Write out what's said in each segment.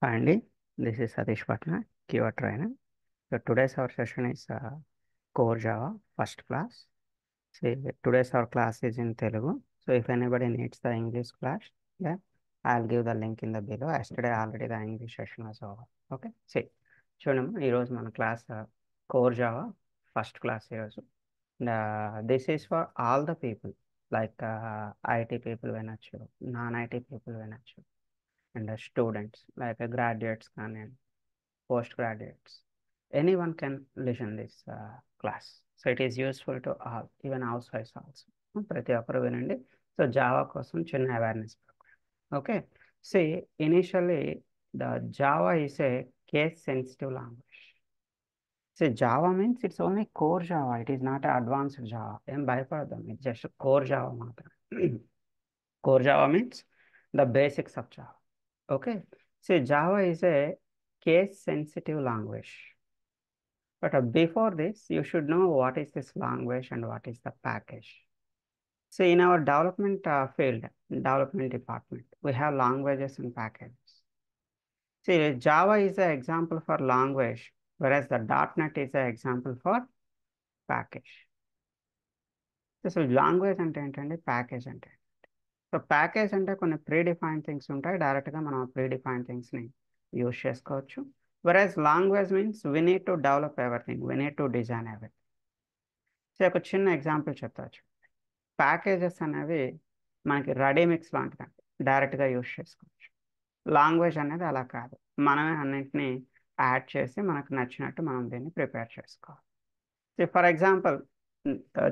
Hi Andy, this is Satish Patna, keyword trainer. So today's our session is Core Java first class. See, today's our class is in Telugu. So if anybody needs the English class, yeah, I'll give the link in the below. Yesterday already the English session was over. Okay, see, చూడమ్మా ఈరోజు మన class core Java first class ఈరోజు. This is for all the people like IT people వినొచ్చు, non IT people వినొచ్చు, and students like graduates and postgraduates. Anyone can listen this class. So it is useful to all, even housewives also. ప్రతి ఒక్కరు వినండి. So Java కోసం చిన్న awareness program. Okay, see, initially the Java is a case sensitive language. See, Java means it's only core Java. It is not an advanced Java. ఏం భయపడదాం, it's just core Java మాత్రమే. Core Java means the basics of Java. Okay, see, Java is a case sensitive language. But before this, you should know what is this language and what is the package. See, in our development field, development department, we have languages and packages. See, Java is an example for language, whereas the .NET is an example for package. So language అంటే ఏంటండి, package అంటే. So package అంటే కొన్ని predefined things ఉంటాయి, డైరెక్ట్గా మనం predefined థింగ్స్ని use చేసుకోవచ్చు. వెరాజ్ language means we need to develop everything, we need to design everything. So ఒక చిన్న ఎగ్జాంపుల్ చెప్తాచ్చు. ప్యాకేజెస్ అనేవి మనకి రెడీమిక్స్ లాంటిదండి, డైరెక్ట్గా యూజ్ చేసుకోవచ్చు. లాంగ్వేజ్ అనేది అలా కాదు, మనమే అన్నింటినీ యాడ్ చేసి మనకు నచ్చినట్టు మనం దీన్ని ప్రిపేర్ చేసుకోవాలి. So for example,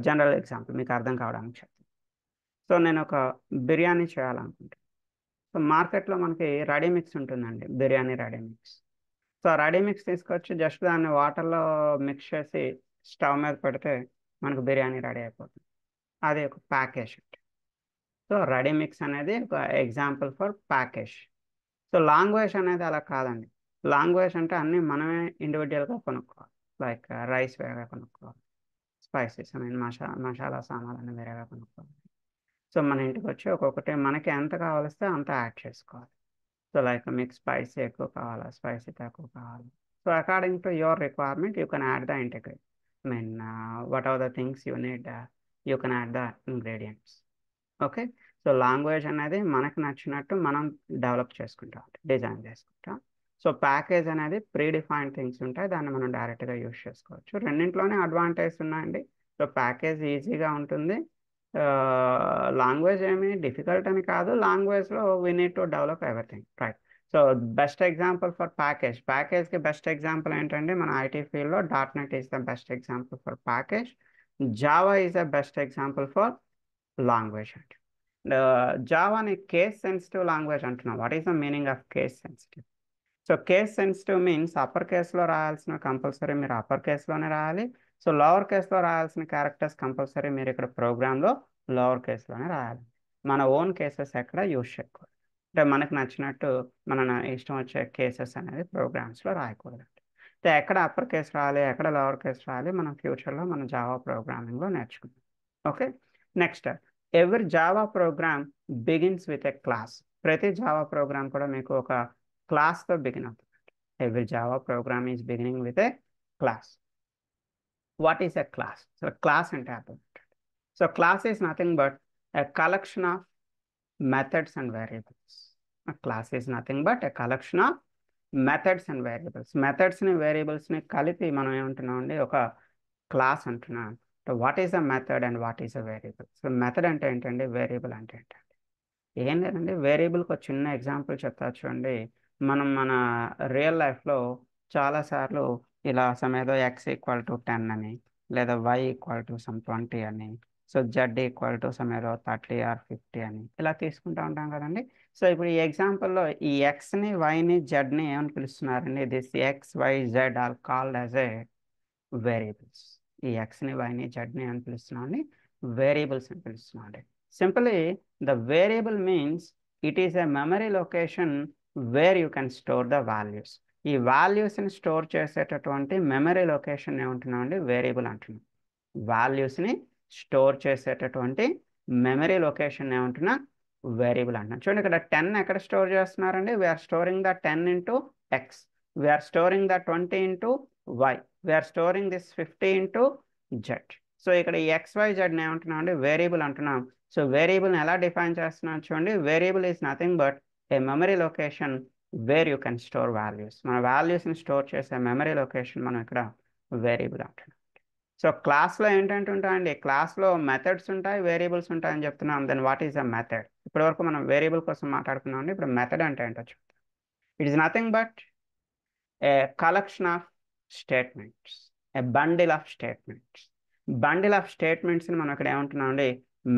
general example మీకు అర్థం కావడానికి చెప్తాను. సో నేను ఒక బిర్యానీ చేయాలనుకుంటాను. సో మార్కెట్లో మనకి రెడీమిక్స్ ఉంటుందండి, బిర్యానీ రెడీమిక్స్. సో రెడీమిక్స్ తీసుకొచ్చి జస్ట్ దాన్ని వాటర్లో మిక్స్ చేసి స్టవ్ మీద పెడితే మనకు బిర్యానీ రెడీ అయిపోతుంది. అది ఒక ప్యాకేజ్. సో రెడీమిక్స్ అనేది ఒక example for package. So language అనేది అలా కాదండి. లాంగ్వేజ్ అంటే అన్నీ మనమే ఇండివిజువల్గా కొనుక్కోవాలి. లైక్ రైస్ వేరేగా కొనుక్కోవాలి, స్పైసెస్ మసాలా సామాన్లు వేరేగా కొనుక్కోవాలి. సో మన ఇంటికి వచ్చి ఒక్కొక్కటి మనకి ఎంత కావాలిస్తే అంత యాడ్ చేసుకోవాలి. సో లైక్ మీకు స్పైసీ ఎక్కువ కావాలా, స్పైసీ తక్కువ కావాలి. So according to your requirement you can add the integrate. What are the things you need, you can add the ingredients. Okay, so language అనేది మనకు నచ్చినట్టు మనం డెవలప్ చేసుకుంటాం, డిజైన్ చేసుకుంటాం. సో ప్యాకేజ్ అనేది ప్రీడిఫైన్డ్ థింగ్స్ ఉంటాయి, దాన్ని మనం డైరెక్ట్గా యూజ్ చేసుకోవచ్చు. రెండింటిలోనే అడ్వాంటేజ్ ఉన్నాయండి. సో ప్యాకేజ్ ఈజీగా ఉంటుంది, లాంగ్వేజ్ ఏమి డిఫికల్ట్ అని కాదు. లాంగ్వేజ్లో we need to develop everything, right. So best example for ప్యాకేజ్కి best example ఏంటంటే మన ఐటీ ఫీల్డ్లో .NET is the best example for package. Java is the best example for language. అంటే జావాని కేస్ సెన్సిటివ్ లాంగ్వేజ్ అంటున్నాం. What is the meaning of case sensitive? So case sensitive means upper కేస్లో రాయాల్సిన compulsory మీరు upper కేస్లోనే రాయాలి. So lower కేస్లో రాయాల్సిన క్యారెక్టర్స్ కంపల్సరీ మీరు ఇక్కడ ప్రోగ్రాంలో లోవర్ కేస్లోనే రాయాలి. మన ఓన్ కేసెస్ ఎక్కడ యూజ్ చేయకూడదు, అంటే మనకు నచ్చినట్టు మన ఇష్టం వచ్చే కేసెస్ అనేది ప్రోగ్రామ్స్లో రాయకూడదు. అంటే ఎక్కడ అప్పర్ కేస్ రాయాలి, ఎక్కడ లోవర్ కేస్ రాయాలి, మనం ఫ్యూచర్లో మన జావా ప్రోగ్రామింగ్లో నేర్చుకుందాం. Okay, next, every Java program begins with a class. ప్రతి జావా ప్రోగ్రామ్ కూడా మీకు ఒక క్లాస్తో బిగిన్ అవుతుంది. Every Java program is beginning with a class. What is a class? So class అంటే అర్థం ఏంటంటే, so class is nothing but a collection of methods and variables. Class is nothing but a collection of methods and variables. మెథడ్స్ని వేరియబుల్స్ని కలిపి మనం ఏమంటున్నాం అండి, ఒక క్లాస్ అంటున్నాం. What is a method and what is a variable? So method అంటే ఏంటండి, వేరియబుల్ అంటే ఏంటండి? ఏం లేదండి, వేరియబుల్కి ఒక చిన్న ఎగ్జాంపుల్ చెప్తా చూడండి. మనం మన రియల్ లైఫ్లో చాలాసార్లు ఇలా సమేదో x=10 అని, లేదా y=20 అని, సో z=సమేదో 30 or 50 అని ఇలా తీసుకుంటూ ఉంటాం కదండి. సో ఇప్పుడు ఈ ఎగ్జాంపుల్లో ఈ ఎక్స్ని, వైని, జెడ్ని ఏమని పిలుస్తున్నారండి? This X, Y, Z are called as a variables. ఈ ఎక్స్ని, వైని, జెడ్ని అని పిలుస్తున్నామండి, వేరియబుల్స్ అని పిలుస్తున్నామండి. Simply the variable means it is a memory location where you can store the values. ఈ వాల్యూస్ని స్టోర్ చేసేటటువంటి మెమరీ లొకేషన్ ఏమంటున్నామండి, వేరియబుల్ అంటున్నాం. వాల్యూస్ని స్టోర్ చేసేటటువంటి మెమరీ లొకేషన్ ఏమంటున్నా, వేరియబుల్ అంటున్నాం. చూడండి ఇక్కడ 10 ఎక్కడ స్టోర్ చేస్తున్నారండి? We are storing the 10 into X, we are storing the 20 into Y, we are storing this 50 into Z. So ఇక్కడ ఈ XYZ ఏమంటున్నాం అండి? వేరియబుల్ అంటున్నాం. సో వేరియబుల్ని ఎలా డిఫైన్ చేస్తున్నాం చూడండి. Variable is nothing but A memory location wear you can store values. మన వాల్యూస్ని స్టోర్ చేసే మెమరీ లొకేషన్ మనం ఇక్కడ వేరియబుల్ అంటున్నాం. సో క్లాస్లో ఏంటంటే ఉంటాయండి, క్లాస్లో మెథడ్స్ ఉంటాయి, వేరియబుల్స్ ఉంటాయని చెప్తున్నాం. Then what is a method? ఇప్పటి వరకు మనం వేరియబుల్ కోసం మాట్లాడుకున్నాం అండి. ఇప్పుడు మెథడ్ అంటే ఏంటో చెప్తాం. It is nothing but a collection of statements, a bundle of statements. Bundle of స్టేట్మెంట్స్ని మనం ఇక్కడ ఏమంటున్నాం అండి?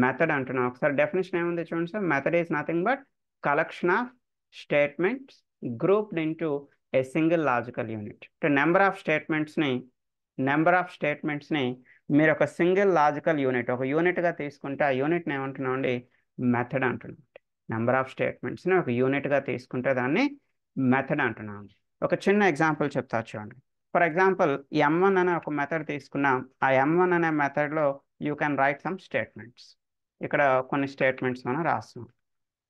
మెథడ్ అంటున్నాం. ఒకసారి డెఫినేషన్ ఏముంది చూడండి sir. Method is nothing but collection of statements grouped into a single logical unit. Number of స్టేట్మెంట్స్ని మీరు ఒక సింగిల్ లాజికల్ యూనిట్, ఒక యూనిట్గా తీసుకుంటే ఆ యూనిట్ని ఏమంటున్నాం అండి? మెథడ్ అంటున్నాం. నెంబర్ ఆఫ్ స్టేట్మెంట్స్ని ఒక యూనిట్గా తీసుకుంటే దాన్ని మెథడ్ అంటున్నాం. ఒక చిన్న ఎగ్జాంపుల్ చెప్తా చూడండి. ఫర్ ఎగ్జాంపుల్ M1 అనే ఒక మెథడ్ తీసుకున్నాం. ఆ M1 అనే మెథడ్లో you can write some statements. ఇక్కడ కొన్ని స్టేట్మెంట్స్ మనం రాస్తున్నాం.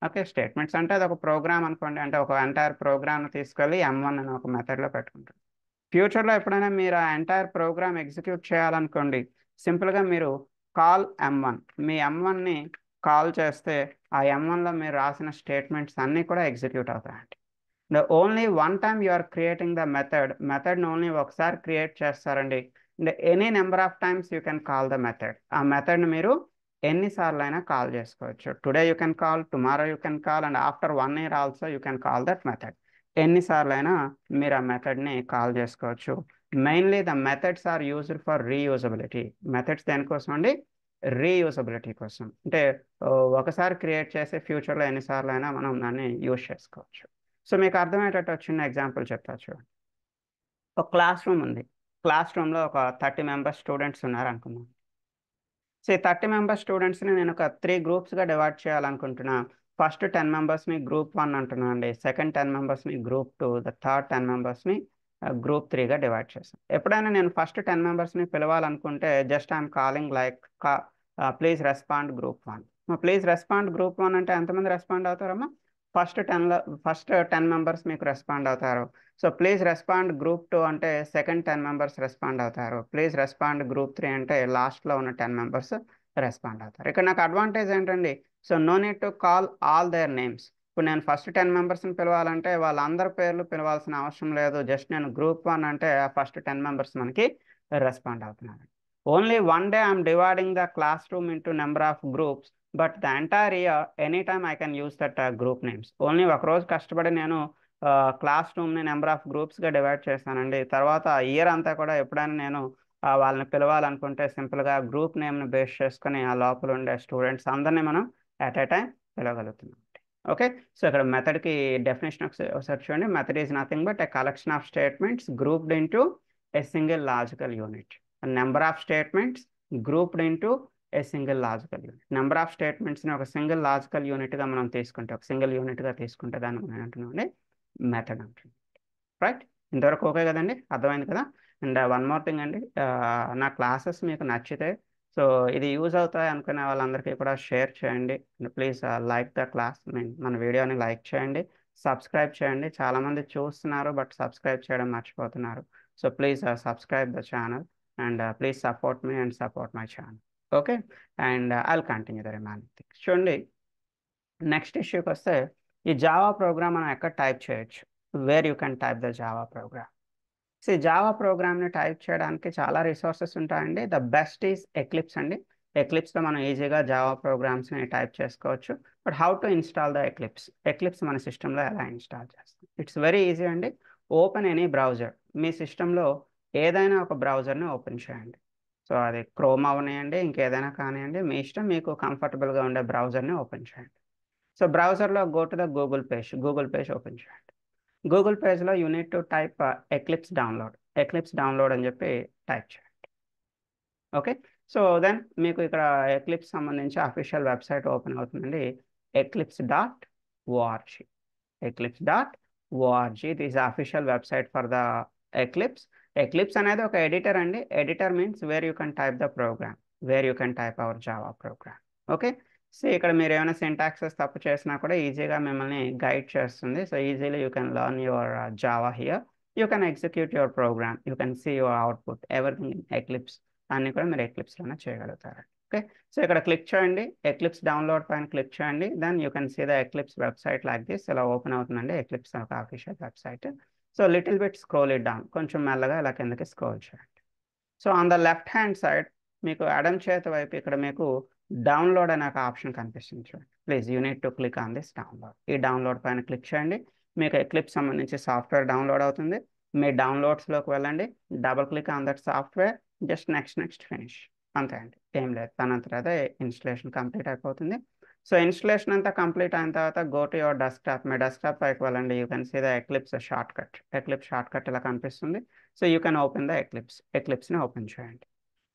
ఓకే, స్టేట్మెంట్స్ అంటే అది ఒక ప్రోగ్రామ్ అనుకోండి. అంటే ఒక ఎంటైర్ ప్రోగ్రామ్ని తీసుకెళ్ళి M1 అనే ఒక మెథడ్లో పెట్టుకుంటాం. ఫ్యూచర్లో ఎప్పుడైనా మీరు ఆ ఎంటైర్ ప్రోగ్రామ్ ఎగ్జిక్యూట్ చేయాలనుకోండి, సింపుల్గా మీరు కాల్ M1, మీ M1ని కాల్ చేస్తే ఆ M1లో మీరు రాసిన స్టేట్మెంట్స్ అన్నీ కూడా ఎగ్జిక్యూట్ అవుతాయండి. The only one time you are creating the మెథడ్ని ఓన్లీ ఒకసారి క్రియేట్ చేస్తారండి. Any number of times you can call the method. ఆ మెథడ్ని మీరు ఎన్నిసార్లు అయినా కాల్ చేసుకోవచ్చు. Today you can call, tomorrow you can call, and after 1 year also you can call that method. ఎన్నిసార్లు అయినా మీరు ఆ మెథడ్ని కాల్ చేసుకోవచ్చు. Mainly the methods are used for reusability. Methods దేనికోసం అండి? రీయూజబిలిటీ కోసం. అంటే ఒకసారి క్రియేట్ చేసి ఫ్యూచర్లో ఎన్నిసార్లు అయినా మనం దాన్ని యూజ్ చేసుకోవచ్చు. సో మీకు అర్థమయ్యేటట్టు చిన్న ఎగ్జాంపుల్ చెప్తా చూడండి. ఒక క్లాస్ రూమ్ ఉంది. క్లాస్ రూమ్లో ఒక 30 మెంబర్స్ స్టూడెంట్స్ ఉన్నారు అనుకుందాం. సో ఈ 30 మెంబర్స్ స్టూడెంట్స్ని నేను ఒక 3 గ్రూప్స్గా డివైడ్ చేయాలనుకుంటున్నా. ఫస్ట్ 10 మెంబర్స్ని గ్రూప్ 1 అంటున్నాను అండి. సెకండ్ 10 మెంబర్స్ని గ్రూప్ 2, ద థర్డ్ 10 మెంబర్స్ని గ్రూప్ 3గా డివైడ్ చేస్తాను. ఎప్పుడైనా నేను ఫస్ట్ 10 మెంబర్స్ని పిలవాలనుకుంటే just I'm calling like please respond group 1. Please respond group 1 అంటే ఎంతమంది రెస్పాండ్ అవుతారమ్మా? ఫస్ట్ 10 మెంబర్స్ మీకు రెస్పాండ్ అవుతారు. సో ప్లీజ్ రెస్పాండ్ గ్రూప్ 2 అంటే సెకండ్ 10 మెంబర్స్ రెస్పాండ్ అవుతారు. ప్లీజ్ రెస్పాండ్ గ్రూప్ 3 అంటే లాస్ట్లో ఉన్న 10 మెంబర్స్ రెస్పాండ్ అవుతారు. ఇక్కడ నాకు అడ్వాంటేజ్ ఏంటండి? So no need to call all their names. ఇప్పుడు నేను ఫస్ట్ 10 మెంబర్స్ని పిలవాలంటే వాళ్ళందరి పేర్లు పిలవాల్సిన అవసరం లేదు. జస్ట్ నేను గ్రూప్ 1 అంటే ఆ ఫస్ట్ 10 మెంబర్స్ మనకి రెస్పాండ్ అవుతున్నారు. Only one day I'm dividing the class room into number of groups, but the entire year any time I can use that group names. Only ఒకరోజు కష్టపడి నేను క్లాస్ రూమ్ని నెంబర్ ఆఫ్ గ్రూప్స్గా డివైడ్ చేశానండి. తర్వాత year అంతా కూడా ఎప్పుడైనా నేను వాళ్ళని పిలవాలనుకుంటే సింపుల్గా గ్రూప్ నేమ్ని బేస్ చేసుకుని ఆ లోపల ఉండే స్టూడెంట్స్ అందరినీ మనం అట్ ఏ టైం పిలవగలుగుతున్నాం. ఓకే, సో ఇక్కడ మెథడ్కి డెఫినేషన్ ఒకసారి చూడండి. Method is nothing but a collection of statements grouped into a single logical unit. Number of statements grouped into a single logical unit. Number of స్టేట్మెంట్స్ని ఒక single logical యూనిట్గా మనం తీసుకుంటే, ఒక సింగిల్ యూనిట్గా తీసుకుంటే దాన్ని మనం అంటున్నామండి మెథడ్ అంటుంది. రైట్, ఇంతవరకు ఓకే కదండి? అర్థమైంది కదా? అండ్ వన్ మోర్ థింగ్ అండి, నా క్లాసెస్ మీకు నచ్చితే సో ఇది యూజ్ అవుతాయి అనుకునే వాళ్ళందరికీ కూడా షేర్ చేయండి. ప్లీజ్ లైక్ ద క్లాస్, మన వీడియోని లైక్ చేయండి, సబ్స్క్రైబ్ చేయండి. చాలామంది చూస్తున్నారు బట్ సబ్స్క్రైబ్ చేయడం మర్చిపోతున్నారు. So please subscribe the channel and please support me and support my channel. Okay, and I will continue the remaining things. చూడండి, నెక్స్ట్ ఇష్యూకి వస్తే ఈ జావా ప్రోగ్రామ్ మనం ఎక్కడ టైప్ చేయొచ్చు? Wear you can type the Java programme. So ఈ Java ప్రోగ్రామ్ని type చేయడానికి చాలా రిసోర్సెస్ ఉంటాయండి. ద బెస్ట్ ఈజ్ ఎక్లిప్స్ అండి. ఎక్లిప్స్లో మనం ఈజీగా జావా ప్రోగ్రామ్స్ని టైప్ చేసుకోవచ్చు. But how to install the Eclipse మన సిస్టంలో ఎలా ఇన్స్టాల్ చేస్తాం? ఇట్స్ వెరీ ఈజీ అండి. Open any browser. మీ సిస్టంలో ఏదైనా ఒక బ్రౌజర్ని ఓపెన్ చేయండి. సో అది క్రోమ్ అవనియండి, ఇంకేదైనా కానివ్వండి, మీ ఇష్టం. మీకు కంఫర్టబుల్గా ఉండే బ్రౌజర్ని ఓపెన్ చేయండి. సో బ్రౌజర్లో go to the Google page open చేయండి. గూగుల్ పేజ్లో you need to type Eclipse download అని చెప్పి టైప్ చేయండి. ఓకే, సో దెన్ మీకు ఇక్కడ ఎక్లిప్స్ సంబంధించి అఫీషియల్ వెబ్సైట్ ఓపెన్ అవుతుందండి. eclipse.org. This official website for the Eclipse అనేది ఒక ఎడిటర్ అండి. Editor means where you can type the program, where you can type our Java program. Okay, so ఇక్కడ మీరు ఏమైనా సింటాక్సెస్ తప్పు చేసినా కూడా ఈజీగా మిమ్మల్ని గైడ్ చేస్తుంది. So easily you can learn your Java here. You can execute your program, you can see your output everything in Eclipse. అన్ని కూడా మీరు ఎక్లిప్స్లోనే చేయగలుగుతారు. ఓకే, సో ఇక్కడ క్లిక్ చేయండి, ఎక్లిప్స్ డౌన్లోడ్ పైన క్లిక్ చేయండి. Then you can see the Eclipse website like this. ఇలా ఓపెన్ అవుతుందండి ఎక్లిప్స్ ఒక official website. So little bit scroll it down, కొంచెం మెల్లగా ఇలా కిందకి స్క్రోల్ చేయండి. So on the left hand side మీకు ఎడమ చేతి వైపు ఇక్కడ మీకు డౌన్లోడ్ అనే ఒక ఆప్షన్ కనిపిస్తుంది చూడండి. Please you need to click on this download. ఈ డౌన్లోడ్ పైన క్లిక్ చేయండి. మీకు ఎక్లిప్స్ సంబంధించి సాఫ్ట్వేర్ డౌన్లోడ్ అవుతుంది. మీ డౌన్లోడ్స్లోకి వెళ్ళండి, double click on that software, just next finish. అంతే అండి, ఏం లేదు. తనంతట అదే ఇన్స్టలేషన్ కంప్లీట్ అయిపోతుంది. సో ఇన్స్టలేషన్ అంతా కంప్లీట్ అయిన తర్వాత గో టు యువర్ డెస్క్టాప్. మీ డెస్క్టాప్ పైకి వెళ్ళండి. You can see the Eclipse shortcut. Eclipse shortcut ఇలా కనిపిస్తుంది. So you can open the Eclipse. ఎక్లిప్స్ని ఓపెన్ చేయండి.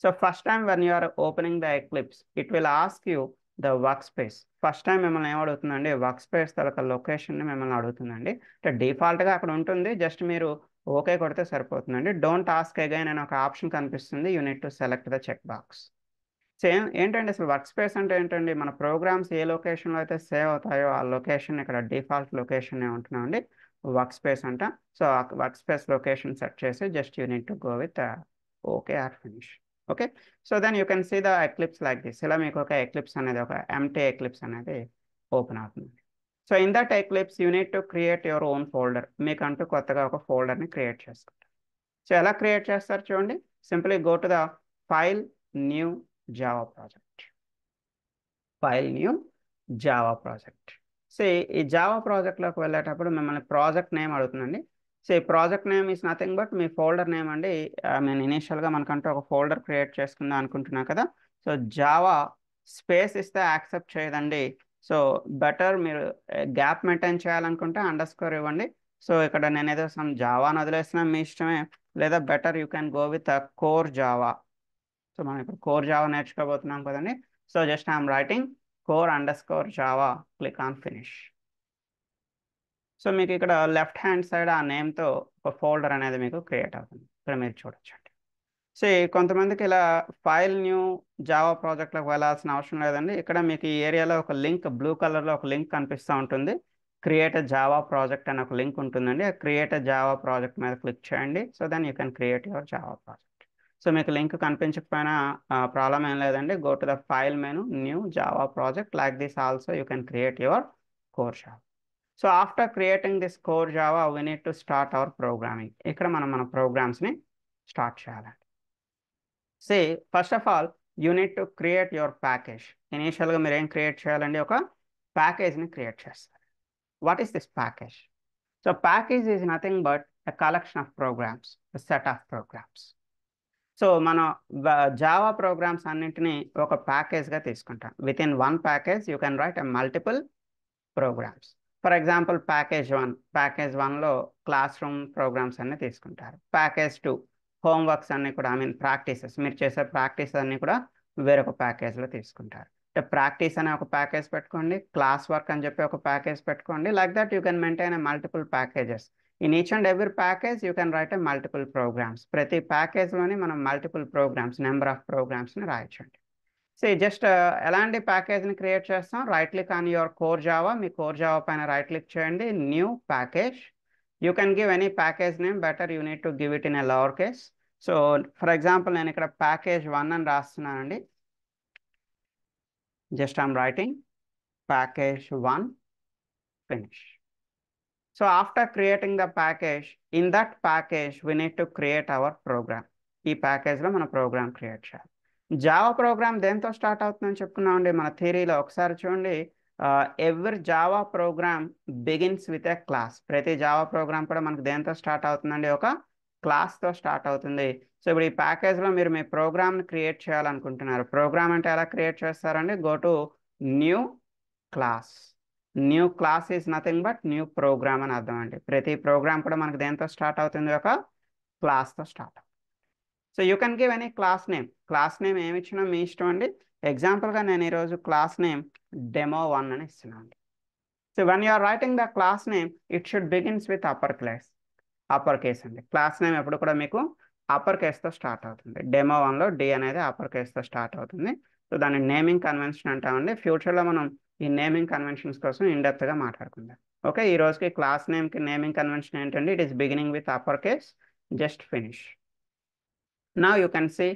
So first time when you are opening the Eclipse it will ask you the work space. First time మిమ్మల్ని ఏమడుగుతుందండి, work space తలక లొకేషన్ని మిమ్మల్ని అడుగుతుందండి. అంటే డిఫాల్ట్గా అక్కడ ఉంటుంది, జస్ట్ మీరు ఓకే కొడితే సరిపోతుందండి. డోంట్ ఆస్క్ అగైన్ అని ఒక ఆప్షన్ కనిపిస్తుంది. You need to select the check box. Same ఏంటండి అసలు వర్క్ స్పేస్ అంటే ఏంటండి, మన ప్రోగ్రామ్స్ ఏ లొకేషన్లో అయితే సేవ్ అవుతాయో ఆ లొకేషన్ ఇక్కడ డిఫాల్ట్ లొకేషన్ ఉంటున్నామండి వర్క్ స్పేస్ అంట. సో ఆ వర్క్ స్పేస్ లొకేషన్ సెట్ చేసి just you need to go with okay or finish. Okay, so then you can see the Eclipse like this. ఇలా మీకు ఒక ఎక్లిప్స్ అనేది, ఒక ఎంటీ ఎక్లిప్స్ అనేది ఓపెన్ అవుతుంది. So in that Eclipse you need to create your own folder. మీకంటూ కొత్తగా ఒక ఫోల్డర్ని క్రియేట్ చేసుకుంటారు. సో ఎలా క్రియేట్ చేస్తారు చూడండి. Simply go to the file, new, Java project. File, new, Java project. So ఈ జావా ప్రాజెక్ట్లోకి వెళ్ళేటప్పుడు మిమ్మల్ని ప్రాజెక్ట్ నేమ్ అడుగుతుందండి. సో ఈ project name is nothing but me folder name అండి. నేను ఇనీషియల్గా మనకంటూ ఒక ఫోల్డర్ క్రియేట్ చేసుకుందాం అనుకుంటున్నా కదా. సో జావా స్పేస్ ఇస్తే యాక్సెప్ట్ చేయదండి. సో బెటర్ మీరు గ్యాప్ మెయింటైన్ చేయాలనుకుంటే అండర్స్కోర్ ఇవ్వండి. సో ఇక్కడ నేను ఏదో సమ్ జావా అని వదిలేస్తున్నాను, మీ ఇష్టమే. లేదా better you can go with core Java. So మనం ఇప్పుడు కోర్ జావా నేర్చుకోబోతున్నాం కదండి. So just I'm writing core_java, click on finish. So మీకు ఇక్కడ లెఫ్ట్ హ్యాండ్ సైడ్ ఆ నేమ్తో ఒక ఫోల్డర్ అనేది మీకు క్రియేట్ అవుతుంది. ఇక్కడ మీరు చూడొచ్చండి. సో కొంతమందికి ఇలా ఫైల్, న్యూ, జావా ప్రాజెక్ట్లోకి వెళ్ళాల్సిన అవసరం లేదండి. ఇక్కడ మీకు ఈ ఏరియాలో ఒక లింక్, బ్లూ కలర్లో ఒక లింక్ కనిపిస్తూ ఉంటుంది. క్రియేట్ ఎ జావా ప్రాజెక్ట్ అని ఒక లింక్ ఉంటుందండి. ఆ క్రియేట్ ఎ జావా ప్రాజెక్ట్ మీద క్లిక్ చేయండి. So then you can create your Java project. So మీకు లింక్ కనిపించకపోయినా ప్రాబ్లం ఏం లేదండి. Go to the file menu, new, Java project like this. Also you can create your core Java. So after creating this core Java we need to start our programming. ఇక్కడ మనం మన ప్రోగ్రామ్స్ని start చేయాలండి. Say first of all you need to create your package. ఇనీషియల్గా మీరు ఏం create చేయాలండి, ఒక ప్యాకేజ్ని క్రియేట్ చేస్తారు. What is this package? So package is nothing but a collection of programs, set of programs. So మన జావా ప్రోగ్రామ్స్ అన్నింటినీ ఒక ప్యాకేజ్గా తీసుకుంటాం. With in one package you can write a multiple programs. For example package వన్లో classroom programs అన్ని తీసుకుంటారు. Package 2 homeworks అన్ని కూడా, ప్రాక్టీసెస్, మీరు చేసే ప్రాక్టీస్ అన్ని కూడా వేరొక ప్యాకేజ్లో తీసుకుంటారు. అంటే ప్రాక్టీస్ అనే ఒక ప్యాకేజ్ పెట్టుకోండి, క్లాస్ వర్క్ అని చెప్పి ఒక ప్యాకేజ్ పెట్టుకోండి. Like that you can maintain a multiple packages. In each and every package you can write a multiple programs. ప్రతి ప్యాకేజ్లోని మనం మల్టిపుల్ ప్రోగ్రామ్స్, నెంబర్ ఆఫ్ ప్రోగ్రామ్స్ని రాయొచ్చండి. సో జస్ట్ ఎలాంటి ప్యాకేజ్ని క్రియేట్ చేస్తాం, right click on your core Java. మీ core Java పైన రైట్ క్లిక్ చేయండి, new package. You can give any package name, better you need to give it in a lower case. So for example నేను ఇక్కడ package 1 అని రాస్తున్నానండి. Just I'm writing package 1 finish. So after creating the package, in that package we need to create our program. ఈ ప్యాకేజ్లో మన program create చేయాలి. Java program దేంతో start అవుతుందని చెప్పుకున్నామండి మన థియరీలో. ఒకసారి చూడండి, every Java program begins with a class. ప్రతి జావా ప్రోగ్రామ్ కూడా మనకు దేంతో స్టార్ట్ అవుతుందండి, ఒక క్లాస్తో స్టార్ట్ అవుతుంది. సో ఇప్పుడు ఈ ప్యాకేజ్లో మీరు మీ ప్రోగ్రామ్ని క్రియేట్ చేయాలనుకుంటున్నారు. ప్రోగ్రామ్ అంటే ఎలా క్రియేట్ చేస్తారండి, go to new class. New class is nothing but new program అని అర్థం అండి. ప్రతి ప్రోగ్రామ్ కూడా మనకు దేంతో స్టార్ట్ అవుతుంది, ఒక క్లాస్తో స్టార్ట్ అవుతుంది. So you can give any class name. Class name ఏమి ఇచ్చినా మీ ఇష్టం అండి. ఎగ్జాంపుల్గా నేను ఈరోజు క్లాస్ నేమ్ demo1 అని ఇస్తున్నాను అండి. So when you are writing the class name it should begins with upper case అండి. క్లాస్ నేమ్ ఎప్పుడు కూడా మీకు అప్పర్ కేస్తో స్టార్ట్ అవుతుంది. demo1లో డి అనేది అప్పర్ కేస్తో స్టార్ట్ అవుతుంది. సో దాన్ని నేమింగ్ కన్వెన్షన్ అంటామండి. ఫ్యూచర్లో మనం ఈ నేమింగ్ కన్వెన్షన్స్ కోసం ఇన్డెప్త్గా మాట్లాడుకుందాం. ఓకే, ఈ రోజుకి క్లాస్ నేమ్కి నేమింగ్ కన్వెన్షన్ ఏంటంటే it is beginning with upper case, just finish. Now you can see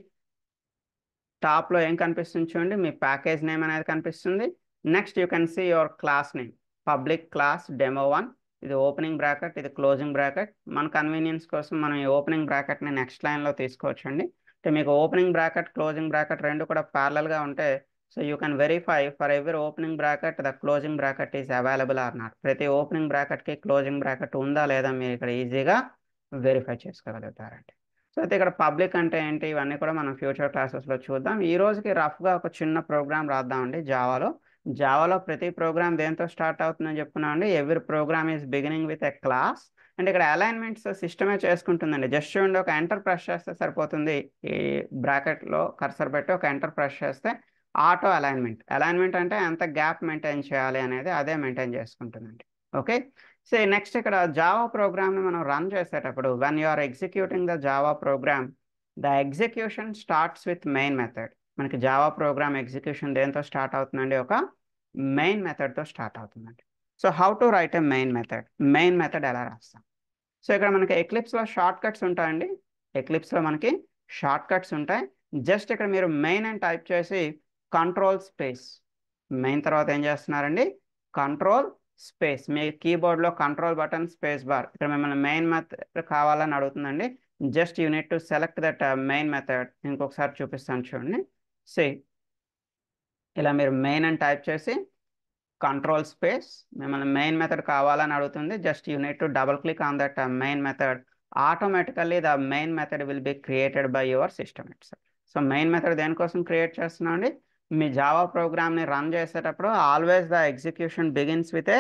టాప్లో ఏం కనిపిస్తుంది చూడండి, మీ ప్యాకేజ్ నేమ్ అనేది కనిపిస్తుంది. Next you can see your class name, public class demo 1. ఇది ఓపెనింగ్ బ్రాకెట్, ఇది క్లోజింగ్ బ్రాకెట్. మన కన్వీనియన్స్ కోసం మనం ఈ ఓపెనింగ్ బ్రాకెట్ని నెక్స్ట్ లైన్లో తీసుకోవచ్చండి. అంటే మీకు ఓపెనింగ్ బ్రాకెట్ క్లోజింగ్ బ్రాకెట్ రెండు కూడా ప్యారలల్గా ఉంటే so you can verify for every opening bracket the closing bracket is available or not. ప్రతి ఓపెనింగ్ బ్రాకెట్కి క్లోజింగ్ బ్రాకెట్ ఉందా లేదా మీరు ఇక్కడ ఈజీగా వెరిఫై చేసుకోగలుగుతారండి. సో అయితే ఇక్కడ పబ్లిక్ అంటే ఏంటి, ఇవన్నీ కూడా మనం ఫ్యూచర్ క్లాసెస్లో చూద్దాం. ఈ రోజుకి రఫ్గా ఒక చిన్న ప్రోగ్రామ్ రాద్దామండి జావాలో ప్రతి ప్రోగ్రామ్ దేంతో స్టార్ట్ అవుతుందని చెప్పుకున్నామండి, every program is beginning with a class. అంటే ఇక్కడ అలైన్మెంట్స్ సిస్టమే చేసుకుంటుందండి. జస్ట్ చూడండి, ఒక ఎంటర్ ప్రెస్ చేస్తే సరిపోతుంది. ఈ బ్రాకెట్లో కర్సర్ పెట్టి ఒక ఎంటర్ ప్రెస్ చేస్తే ఆటో అలైన్మెంట్ అంటే ఎంత గ్యాప్ మెయింటైన్ చేయాలి అనేది అదే మెయింటైన్ చేసుకుంటుందండి. ఓకే, సో నెక్స్ట్ ఇక్కడ జావా ప్రోగ్రామ్ని మనం రన్ చేసేటప్పుడు when you are executing the Java program the execution starts with main method. మనకి జావా ప్రోగ్రామ్ ఎగ్జిక్యూషన్ దేంతో స్టార్ట్ అవుతుందండి, ఒక మెయిన్ మెథడ్తో స్టార్ట్ అవుతుందండి. So how to write a main method ఎలా రాస్తాం. సో ఇక్కడ మనకి ఎక్లిప్స్లో షార్ట్ కట్స్ ఉంటాయండి. ఎక్లిప్స్లో మనకి షార్ట్ కట్స్ ఉంటాయి. జస్ట్ ఇక్కడ మీరు మెయిన్ అని టైప్ చేసి కంట్రోల్ స్పేస్, మెయిన్ తర్వాత ఏం చేస్తున్నారండి, కంట్రోల్ స్పేస్. మీ కీబోర్డ్లో కంట్రోల్ బటన్ స్పేస్ బార్. ఇక్కడ మిమ్మల్ని మెయిన్ మెథడ్ కావాలని అడుగుతుందండి. Just you need to select that main method. ఇంకొకసారి చూపిస్తాను చూడండి. సి ఇలా మీరు మెయిన్ అని టైప్ చేసి కంట్రోల్ స్పేస్, మిమ్మల్ని మెయిన్ మెథడ్ కావాలని అడుగుతుంది. Just you need to double click on that main method. Automatically the main method will be created by your system itself. So main method దేనికోసం create చేస్తున్నాం అండి, మీ Java ప్రోగ్రామ్ని run చేసేటప్పుడు always the execution begins with a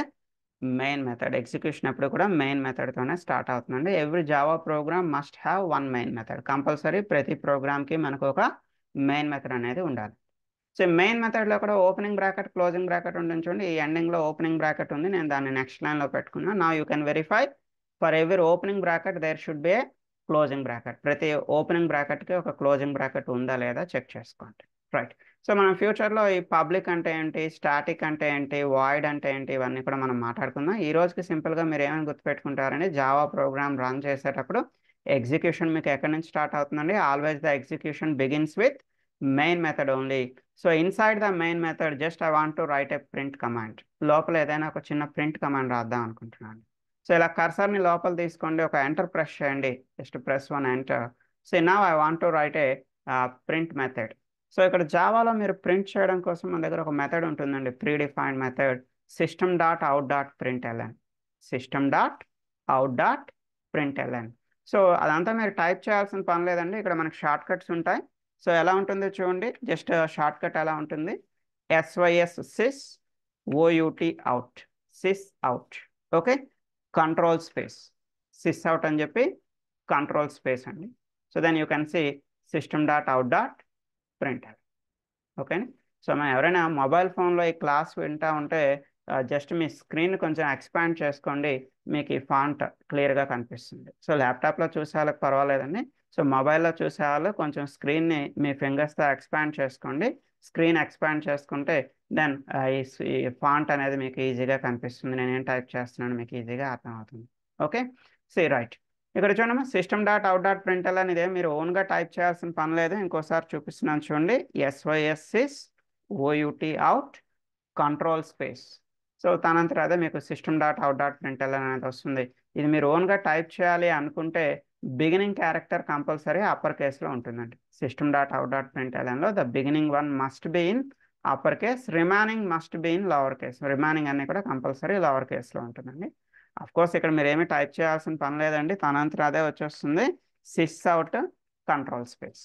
main method. Execution ఎప్పుడు కూడా main మెథడ్తోనే start అవుతుందండి. Every Java programme must have one main method. Compulsory ప్రతి ప్రోగ్రామ్కి మనకు ఒక మెయిన్ మెథడ్ అనేది ఉండాలి. సో మెయిన్ మెథడ్లో కూడా ఓపెనింగ్ బ్రాకెట్ క్లోజింగ్ బ్రాకెట్ ఉంటుంది చూడండి. ఈ ఎండింగ్లో ఓపెనింగ్ బ్రాకెట్ ఉంది, నేను దాన్ని నెక్స్ట్ లైన్లో పెట్టుకున్నాను. Now you can verify for every opening bracket there should be a closing bracket. ప్రతి ఓపెనింగ్ బ్రాకెట్కి ఒక క్లోజింగ్ బ్రాకెట్ ఉందా లేదా చెక్ చేసుకోండి. రైట్, సో మనం ఫ్యూచర్లో ఈ పబ్లిక్ అంటే ఏంటి, స్టాటిక్ అంటే ఏంటి, వాయిడ్ అంటే ఏంటి, ఇవన్నీ కూడా మనం మాట్లాడుకుందాం. ఈ రోజుకి సింపుల్గా మీరు ఏమైనా గుర్తుపెట్టుకుంటారని, జావా ప్రోగ్రామ్ రన్ చేసేటప్పుడు ఎగ్జిక్యూషన్ మీకు ఎక్కడి నుంచి స్టార్ట్ అవుతుందండి, always the execution begins with main method only. So inside the main method just I want to right A print command. లోపల ఏదైనా ఒక చిన్న ప్రింట్ కమాండ్ రాద్దాం అనుకుంటున్నాను. సో ఇలా కర్సర్ని లోపల తీసుకోండి, ఒక ఎంటర్ ప్రెస్ చేయండి, just press 1 enter. So now I want to right A print method. So ఇక్కడ జావాలో మీరు ప్రింట్ చేయడం కోసం మన దగ్గర ఒక మెథడ్ ఉంటుందండి, pre defined method system.out.println. system.out.println. So అదంతా మీరు టైప్ చేయాల్సిన పని లేదండి, ఇక్కడ మనకి షార్ట్ కట్స్ ఉంటాయి. సో ఎలా ఉంటుందో చూడండి, జస్ట్ షార్ట్ కట్ ఎలా ఉంటుంది, SYS sys OUT out, sys out. Okay, control space sys out అని చెప్పి కంట్రోల్ స్పేస్ అండి. So then you can see system.out.println. Okay, so మనం ఎవరైనా మొబైల్ ఫోన్లో ఈ క్లాస్ వింటా ఉంటే జస్ట్ మీ స్క్రీన్ కొంచెం ఎక్స్పాండ్ చేసుకోండి, మీకు ఈ ఫాంట్ క్లియర్గా కనిపిస్తుంది. సో ల్యాప్టాప్లో చూసే వాళ్ళకి పర్వాలేదండి. సో మొబైల్లో చూసే వాళ్ళు కొంచెం స్క్రీన్ని మీ ఫింగర్స్తో ఎక్స్పాండ్ చేసుకోండి. స్క్రీన్ ఎక్స్పాండ్ చేసుకుంటే దెన్ ఈ ఫాంట్ అనేది మీకు ఈజీగా కనిపిస్తుంది. నేనేం టైప్ చేస్తున్నాను మీకు ఈజీగా అర్థమవుతుంది. ఓకే, సి రైట్, ఇక్కడ చూడమ్మా system.out.println ఇదే మీరు ఓన్గా టైప్ చేయాల్సిన పని లేదు. ఇంకోసారి చూపిస్తున్నాను చూడండి, SYS sys OUT out control space. So తనంతట అదే మీకు system.out.println అనేది వస్తుంది. ఇది మీరు ఓన్గా టైప్ చేయాలి అనుకుంటే బిగినింగ్ క్యారెక్టర్ కంపల్సరీ అప్పర్ కేస్లో ఉంటుందండి. system.out.printlnలో the beginning one must be in upper case, remaining must be in lower case. Remaining అన్ని కూడా కంపల్సరీ లోవర్ కేస్లో ఉంటుందండి. కోర్స్ ఇక్కడ మీరు ఏమి టైప్ చేయాల్సిన పని లేదండి, తనంతట అదే వచ్చేస్తుంది, sys out control space.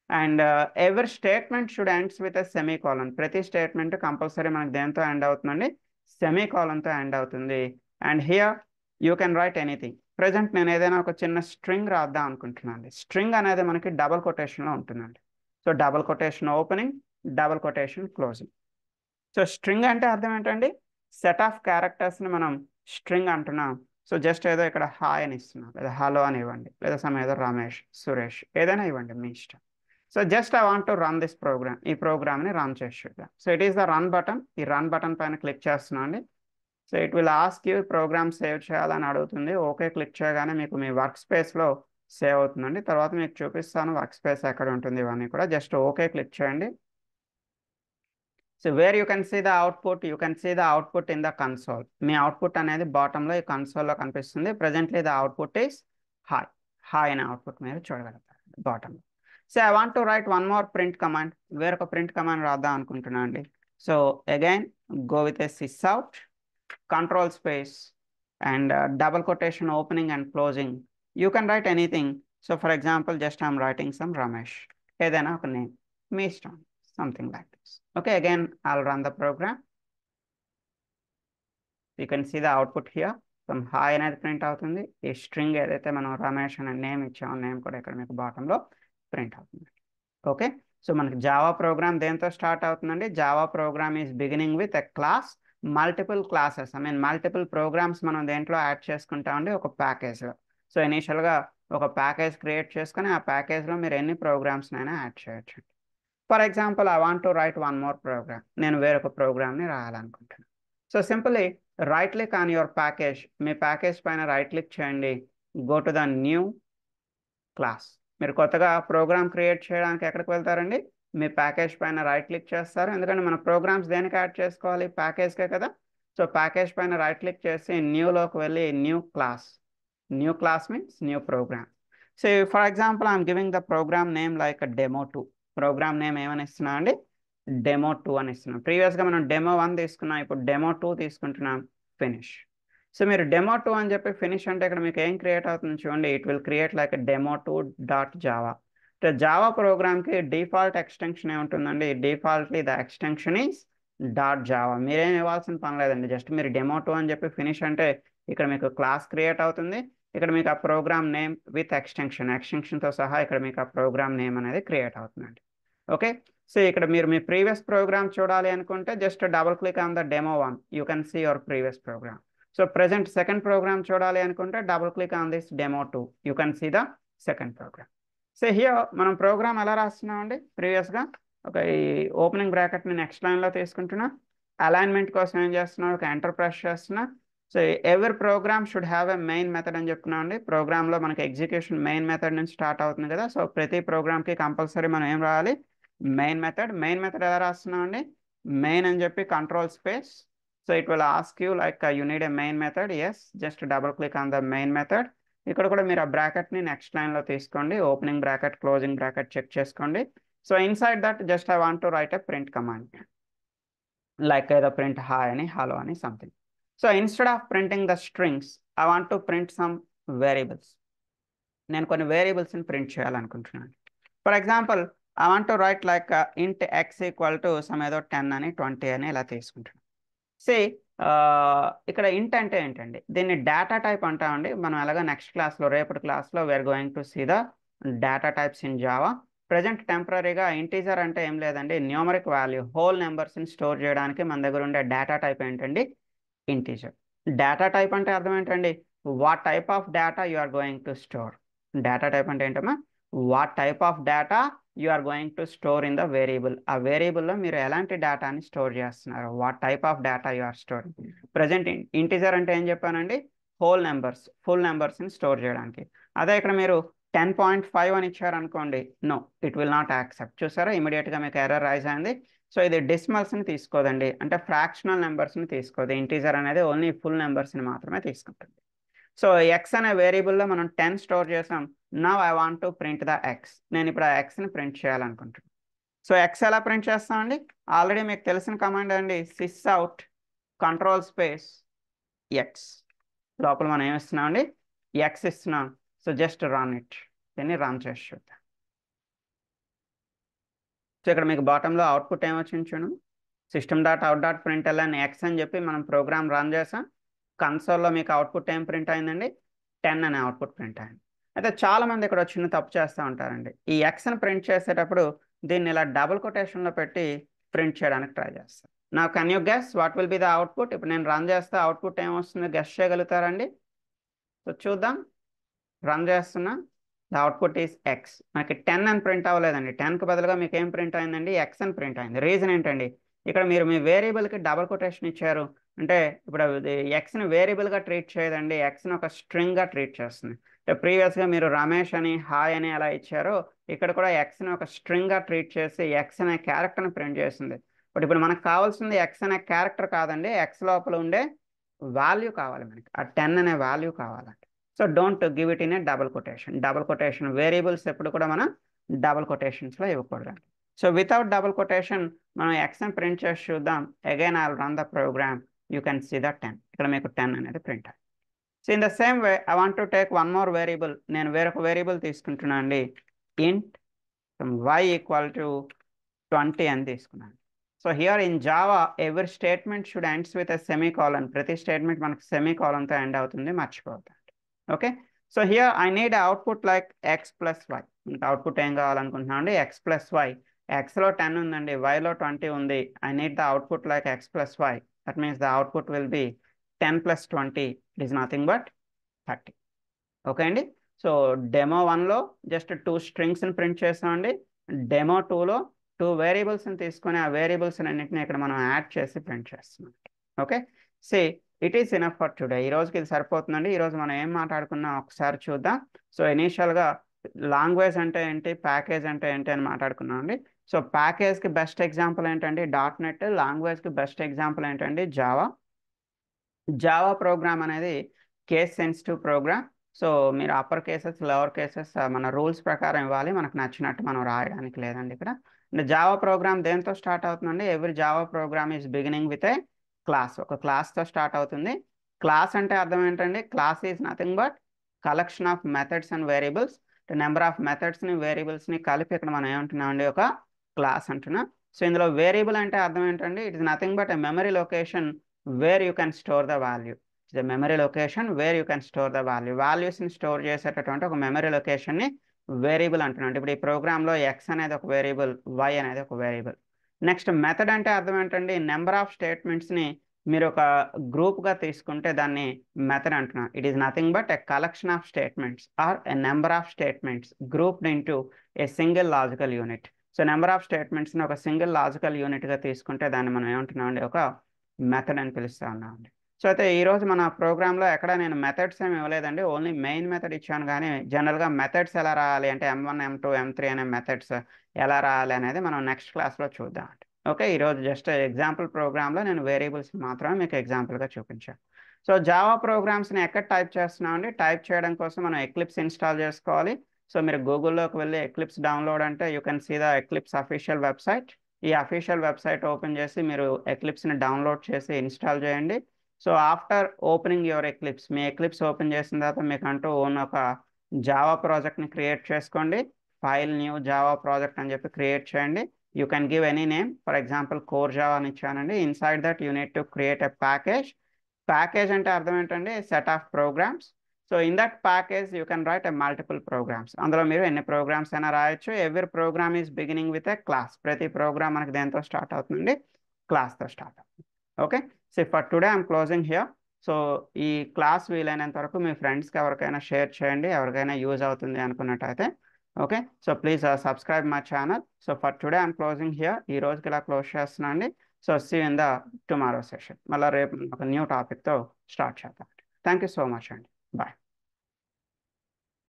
And every statement should ends with a semicolon. ప్రతి స్టేట్మెంట్ కంపల్సరీ మనకు దేంతో ఎండ్ అవుతుందండి, సెమీకోలన్తో ఎండ్ అవుతుంది. And here you can write anything. Present నేను ఏదైనా ఒక చిన్న స్ట్రింగ్ రాద్దాం అనుకుంటున్నాను. స్ట్రింగ్ అనేది మనకి డబుల్ కొటేషన్లో ఉంటుందండి. So double quotation opening, double quotation closing. So string అంటే అర్థం ఏంటండి, సెట్ ఆఫ్ క్యారెక్టర్స్ని మనం స్ట్రింగ్ అంటున్నాం. సో జస్ట్ ఏదో ఇక్కడ హాయ్ అని ఇస్తున్నాం, లేదా హలో అని ఇవ్వండి, లేదా సమ్ ఏదో రమేష్, సురేష్, ఏదైనా ఇవ్వండి మీ ఇష్టం. So just I want to run this program, ఈ ప్రోగ్రామ్ని రన్ చేసి చూద్దాం. So it is the run button. ఈ రన్ బటన్ పైన క్లిక్ చేస్తున్నాం అండి. So it will ask you program save చేయాలని అడుగుతుంది. ఓకే క్లిక్ చేయగానే మీకు మీ వర్క్ స్పేస్లో సేవ్ అవుతుందండి. తర్వాత మీకు చూపిస్తాను వర్క్ స్పేస్ ఎక్కడ ఉంటుంది ఇవన్నీ కూడా. జస్ట్ ఓకే క్లిక్ చేయండి. So where you can see the output, you can see the output in the console. మీ అవుట్పుట్ అనేది బాటంలో ఈ కన్సోల్లో కనిపిస్తుంది. Presently the output is hi. Hi అనే అవుట్పుట్ మీరు చూడగలుగుతారు బాటంలో. So I want to write one more print command. వేరొక ప్రింట్ కమాండ్ రాద్దాం అనుకుంటున్నాను అండి. So again go with a sys out, control space, and double quotation opening and closing. You can write anything. So for example, just I'm writing some Ramesh. Then a name, me stone, something like this. Okay, again I'll run the program. You can see the output here. Some hi అనేది print అవుతుంది. ఈ string ఏదైతే మనం రమేష్ అనే name ఇచ్చామో name కూడా ఇక్కడ మీకు బాటంలో ప్రింట్ అవుతుంది. ఓకే, సో మనకి జావా ప్రోగ్రామ్ దేంతో స్టార్ట్ అవుతుందండి? Java program is beginning with a class, multiple classes, I mean multiple programs మనం దేంట్లో యాడ్ చేసుకుంటామండి? ఒక ప్యాకేజ్లో. సో ఇనీషియల్గా ఒక ప్యాకేజ్ క్రియేట్ చేసుకుని ఆ ప్యాకేజ్లో మీరు ఎన్ని ప్రోగ్రామ్స్నైనా యాడ్ చేయొచ్చు. For example I want to write one more program. నేను వేరొక ప్రోగ్రామ్ని రాయాలనుకుంటున్నాను. So simply right click on your package. మీ ప్యాకేజ్ పైన రైట్ క్లిక్ చేయండి. Go to the new class. మీరు కొత్తగా ప్రోగ్రామ్ క్రియేట్ చేయడానికి ఎక్కడికి వెళ్తారండి? మీ ప్యాకేజ్ పైన రైట్ క్లిక్ చేస్తారు. ఎందుకంటే మన ప్రోగ్రామ్స్ దేనికి యాడ్ చేసుకోవాలి? ప్యాకేజ్కే కదా. సో ప్యాకేజ్ పైన రైట్ క్లిక్ చేసి న్యూలోకి వెళ్ళి new class. New class means new program. So for example I'm giving the program name like డెమో2. ప్రోగ్రామ్ నేమ్ ఏమని ఇస్తున్నా అండి? డెమో2 అని ఇస్తున్నాం. ప్రీవియస్గా మనం డెమో1 తీసుకున్నాం, ఇప్పుడు డెమో2 తీసుకుంటున్నాం. ఫినిష్. సో మీరు డెమో2 అని చెప్పి ఫినిష్ అంటే ఇక్కడ మీకు ఏం క్రియేట్ అవుతుంది చూడండి. It will create like demo2.java. Java ప్రోగ్రామ్కి డిఫాల్ట్ ఎక్స్టెన్షన్ ఏముంటుందండి? Defaultly the extension is .java. మీరేం ఇవ్వాల్సిన పని లేదండి. జస్ట్ మీరు డెమో2 అని చెప్పి ఫినిష్ అంటే ఇక్కడ మీకు క్లాస్ క్రియేట్ అవుతుంది. ఇక్కడ మీకు ఆ ప్రోగ్రామ్ నేమ్ విత్ ఎక్స్టెన్షన్తో సహా ఇక్కడ మీకు ఆ ప్రోగ్రామ్ నేమ్ అనేది క్రియేట్ అవుతుందండి. ఓకే, సో ఇక్కడ మీరు మీ ప్రీవియస్ ప్రోగ్రామ్ చూడాలి అనుకుంటే just double click on the demo one. You can see your previous program. So present second program చూడాలి అనుకుంటే double click on this demo two. You can see the second program. So here మనం program ఎలా రాస్తున్నామండి? ప్రీవియస్గా ఒక ఈ ఓపెనింగ్ బ్రాకెట్ని నెక్స్ట్ లైన్లో తీసుకుంటున్నా. అలైన్మెంట్ కోసం ఏం చేస్తున్నా? ఒక ఎంటర్ ప్రెస్ చేస్తున్నా. So every program should have a main method అని చెప్తున్నాం అండి. ప్రోగ్రామ్లో మనకి ఎగ్జిక్యూషన్ మెయిన్ మెథడ్ నుంచి స్టార్ట్ అవుతుంది కదా. సో ప్రతి ప్రోగ్రామ్కి కంపల్సరీ మనం ఏం రాయాలి? Main method. మెయిన్ మెథడ్ ఎలా రాస్తున్నాం అండి? మెయిన్ అని చెప్పి control space. So it will ask you like you need a main method. Yes, just double click on the main method. ఇక్కడ కూడా మీరు ఆ బ్రాకెట్ని నెక్స్ట్ లైన్లో తీసుకోండి. Opening bracket, closing bracket check చేసుకోండి. So inside that just I want to write a print command like ఏదో print hi అని, హలో అని something. So instead of printing the strings I want to print some variables. నేను కొన్ని వేరియబుల్స్ని print చేయాలనుకుంటున్నాను. For example I want to right like int x equal to some ఏదో 10 అని 20 అని ఇలా తీసుకుంటున్నాను. సి ఇక్కడ ఇంట్ అంటే ఏంటండి? దీన్ని డేటా టైప్ అంటామండి. మనం ఎలాగో నెక్స్ట్ క్లాస్లో, రేపటి క్లాస్లో we are going to see the data types in Java. Present టెంపరీగా ఇంటీజర్ అంటే ఏం లేదండి, న్యూమరిక్ వాల్యూ, హోల్ నెంబర్స్ని స్టోర్ చేయడానికి మన దగ్గర ఉండే డేటా టైప్ ఏంటండి? ఇంటీజర్. డేటా టైప్ అంటే అర్థం ఏంటండి? What type of data you are going to store. Data type అంటే ఏంటమ్మా? What type of data you are going to store in the variable. ఆ వేరియబుల్లో మీరు ఎలాంటి డేటాని స్టోర్ చేస్తున్నారు? What type of data you are storing. Present integer అంటే ఏం చెప్పానండి? హోల్ నెంబర్స్, ఫుల్ నెంబర్స్ని స్టోర్ చేయడానికి. అదే ఇక్కడ మీరు 10.5 అని ఇచ్చారనుకోండి, no, it will not accept. చూసారా, ఇమీడియట్గా మీకు ఎర్రర్ రైజ్ అయింది. సో ఇది డెసిమల్స్ని తీసుకోదండి, అంటే ఫ్రాక్షనల్ నెంబర్స్ని తీసుకోదు. ఇంటీజర్ అనేది ఓన్లీ ఫుల్ నెంబర్స్ని మాత్రమే తీసుకుంటుంది. సో ఎక్స్ అనే వేరియబుల్లో మనం 10 స్టోర్ చేసాం. Now I want to print the X. నేను ఇప్పుడు ఆ ఎక్స్ని ప్రింట్ చేయాలనుకుంటున్నాను. సో ఎక్స్ ఎలా ప్రింట్ చేస్తామండి? ఆల్రెడీ మీకు తెలిసిన కమాండ్ అండి, sys out control space X. లోపల మనం ఏమి ఇస్తున్నామండి? ఎక్స్ ఇస్తున్నాం. So just run it. దీన్ని రన్ చేసి చూద్దాం. సో ఇక్కడ మీకు బాటంలో అవుట్పుట్ ఏమొచ్చింది చూడండి. system.out.println ఎక్స్ అని చెప్పి మనం ప్రోగ్రామ్ రన్ చేసాం. కన్సోల్లో మీకు అవుట్పుట్ ఏం ప్రింట్ అయిందండి? 10 అనే అవుట్పుట్ ప్రింట్ అయింది. అయితే చాలామంది ఇక్కడ చిన్న తప్పు చేస్తూ ఉంటారండి. ఈ ఎక్స్ని ప్రింట్ చేసేటప్పుడు దీన్ని ఇలా డబుల్ కొటేషన్లో పెట్టి ప్రింట్ చేయడానికి ట్రై చేస్తారు. నా can you guess what will be the output? ఇప్పుడు నేను రన్ చేస్తే అవుట్పుట్ ఏమొస్తుందో గెస్ చేయగలుగుతారండి? సో చూద్దాం. రన్ చేస్తున్నా. The output is X. మనకి 10 అని ప్రింట్ అవ్వలేదండి, 10కి బదులుగా మీకు ఏం ప్రింట్ అయిందండి, ఎక్స్ అని ప్రింట్ అయింది. రీజన్ ఏంటండి, ఇక్కడ మీరు మీ వేరియబుల్కి డబల్ కొటేషన్ ఇచ్చారు. అంటే ఇప్పుడు ఎక్స్ని వేరియబుల్గా ట్రీట్ చేయదండి, ఎక్స్ని ఒక స్ట్రింగ్గా ట్రీట్ చేస్తుంది. అంటే ప్రీవియస్గా మీరు రమేష్ అని హాయ్ అని ఎలా ఇచ్చారో ఇక్కడ కూడా ఎక్స్ని ఒక స్ట్రింగ్గా ట్రీట్ చేసి ఎక్స్ అనే క్యారెక్టర్ని ప్రింట్ చేస్తుంది. బట్ ఇప్పుడు మనకు కావాల్సింది ఎక్స్ అనే క్యారెక్టర్ కాదండి, ఎక్స్ లోపల ఉండే వాల్యూ కావాలి మనకి, ఆ 10 అనే వాల్యూ కావాలండి. So don't give it in a double quotation. Double quotation variables ఎప్పుడు కూడా మనం డబుల్ కొటేషన్స్లో ఇవ్వకూడదండి. సో వితౌట్ డబుల్ కొటేషన్ మనం ఎక్స్ని ప్రింట్ చేసి చూద్దాం. Again I will run the program. You can see the 10. ఇక్కడ మీకు 10 అనేది ప్రింట్ అయ్యింది. So in the same way I want to take one more variable. నేను వేరొక వేరియబుల్ తీసుకుంటున్నాను అండి, ఇంట్ y ఈక్వల్ టు 20 అని తీసుకున్నాను. So here in Java every statement should ends with a semicolon. ప్రతి స్టేట్మెంట్ మనకు సెమీకాలన్తో ఎండ్ అవుతుంది, మర్చిపోవద్దు. Okay, so here I need output like X plus Y. ఇంకా అవుట్పుట్ ఏం కావాలనుకుంటున్నాం అండి, ఎక్స్ ప్లస్ వై. ఎక్స్లో 10 ఉందండి, వైలో 20 ఉంది. I need the output like X plus Y. That means the output will be 10 plus 20 it is nothing but 30. Okay అండి. So demo 1లో జస్ట్ 2 స్ట్రింగ్స్ని ప్రింట్ చేస్తామండి. డెమో 2లో 2 వేరియబుల్స్ని తీసుకొని ఆ వేరియబుల్స్ అన్నింటినీ ఇక్కడ మనం యాడ్ చేసి ప్రింట్ చేస్తున్నాం. Okay, see it is enough for today. ఈ రోజుకి ఇది సరిపోతుందండి. ఈరోజు మనం ఏం మాట్లాడుకున్నాం ఒకసారి చూద్దాం. సో ఇనీషియల్గా లాంగ్వేజ్ అంటే ఏంటి, ప్యాకేజ్ అంటే ఏంటి అని మాట్లాడుకున్నాం అండి. సో ప్యాకేజ్కి బెస్ట్ ఎగ్జాంపుల్ ఏంటండి .NET. లాంగ్వేజ్కి బెస్ట్ ఎగ్జాంపుల్ ఏంటండి, జావా. జావా ప్రోగ్రామ్ అనేది కేస్ సెన్సిటివ్ ప్రోగ్రామ్. సో మీరు అప్పర్ కేసెస్ లోవర్ కేసెస్ మన రూల్స్ ప్రకారం ఇవ్వాలి, మనకు నచ్చినట్టు మనం రాయడానికి లేదండి ఇక్కడ. జావా ప్రోగ్రామ్ దేంతో స్టార్ట్ అవుతుందండి, every Java program is beginning with a class. ఒక క్లాస్తో స్టార్ట్ అవుతుంది. క్లాస్ అంటే అర్థం ఏంటండి, class is nothing but collection of methods and variables. Number of మెథడ్స్ని వేరియబుల్స్ని కలిపి ఇక్కడ మనం ఏమంటున్నామండి, ఒక క్లాస్ అంటున్నాం. సో ఇందులో వేరియబుల్ అంటే అర్థం ఏంటండి, it is nothing but a memory location where you can store the value. The memory location where you can store the value. Values ని స్టోర్ చేసేటటువంటి ఒక మెమరీ లొకేషన్ ని వేరియబుల్ అంటున్నాం. ఇప్పుడు ఈ ప్రోగ్రామ్ లో ఎక్స్ అనేది ఒక వేరియబుల్, వై అనేది ఒక వేరియబుల్. నెక్స్ట్ మెథడ్ అంటే అర్థం ఏంటండి, నెంబర్ ఆఫ్ స్టేట్మెంట్స్ ని మీరు ఒక గ్రూప్ గా తీసుకుంటే దాన్ని మెథడ్ అంటున్నాం. It is nothing but a collection of statements or a number of statements grouped into a single logical unit. So number of statements ని ఒక సింగిల్ లాజికల్ యూనిట్ గా తీసుకుంటే దాన్ని మనం ఏమంటున్నాం అండి, ఒక మెథడ్ అని పిలుస్తా ఉన్నామండి. సో అయితే ఈరోజు మన ప్రోగ్రాంలో ఎక్కడ నేను మెథడ్స్ ఏమి ఇవ్వలేదండి, ఓన్లీ మెయిన్ మెథడ్ ఇచ్చాను. కానీ జనరల్గా మెథడ్స్ ఎలా రాయాలి అంటే M1 M2 M3 అనే మెథడ్స్ ఎలా రాయాలి అనేది మనం నెక్స్ట్ క్లాస్లో చూద్దాం అండి. ఓకే, ఈరోజు జస్ట్ ఎగ్జాంపుల్ ప్రోగ్రాంలో నేను వేరియబుల్స్ మాత్రమే మీకు ఎగ్జాంపుల్గా చూపించాను. సో జావా ప్రోగ్రామ్స్ని ఎక్కడ టైప్ చేస్తున్నామండి, టైప్ చేయడం కోసం మనం ఎక్లిప్స్ ఇన్స్టాల్ చేసుకోవాలి. సో మీరు గూగుల్లోకి వెళ్ళి ఎక్లిప్స్ డౌన్లోడ్ అంటే you can see the Eclipse official website. ఈ అఫీషియల్ వెబ్సైట్ ఓపెన్ చేసి మీరు ఎక్లిప్స్ని డౌన్లోడ్ చేసి ఇన్స్టాల్ చేయండి. So after opening your Eclipse, మీ ఎక్లిప్స్ ఓపెన్ చేసిన తర్వాత మీకు అంటూ ఓన్ ఒక జావా ప్రాజెక్ట్ని క్రియేట్ చేసుకోండి. ఫైల్ న్యూ జావా ప్రాజెక్ట్ అని చెప్పి క్రియేట్ చేయండి. You can give any name, for example core Java అని ఇచ్చానండి. Inside that you need to create a package. Package అంటే అర్థం ఏంటండి, set of programs. So in that package you can write a multiple programs. అందులో మీరు ఎన్ని programs అయినా రాయొచ్చు. Every program is beginning with a class. ప్రతి ప్రోగ్రామ్ మనకి దేంతో స్టార్ట్ అవుతుంది, క్లాస్తో స్టార్ట్ అవుతుంది. Okay, so for today I'm closing here. So ఈ క్లాస్ వీలైనంత వరకు మీ ఫ్రెండ్స్కి ఎవరికైనా షేర్ చేయండి, ఎవరికైనా యూజ్ అవుతుంది అనుకున్నట్టయితే. Okay, so please subscribe my channel. So for today I'm closing here. ఈ రోజుకి ఇలా క్లోజ్ చేస్తున్నాను అండి. So see in the tomorrow session. మళ్ళీ రేపు ఒక న్యూ టాపిక్తో స్టార్ట్ చేద్దాం. థ్యాంక్ యూ సో మచ్ అండి. బాయ్.